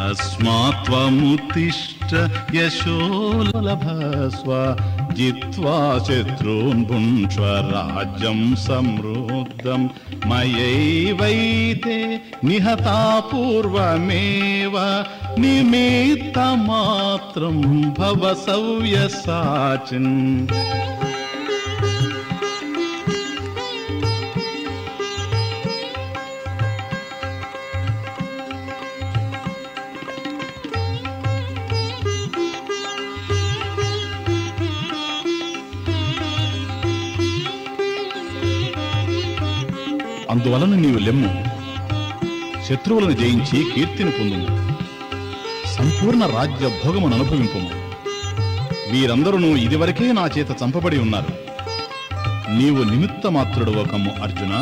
తస్మాత్వముత్తిష్ట యశోలభస్వ జిత్వా శత్రూన్ భుంక్ష్వ రాజ్యం సమృద్ధం మయైవైతే నిహతా పూర్వమేవ నిమిత్తమాత్రం భవ సవ్యసాచిన్. అందువలన నీవు లెమ్ము, శత్రువులను జయించి కీర్తిని పొందుము, సంపూర్ణ రాజ్య భోగమును అనుభవింపము. వీరందరూ ఇదివరకే నా చేత చంపబడి ఉన్నారు. నీవు నిమిత్త మాత్రుడు ఒకము అర్జున.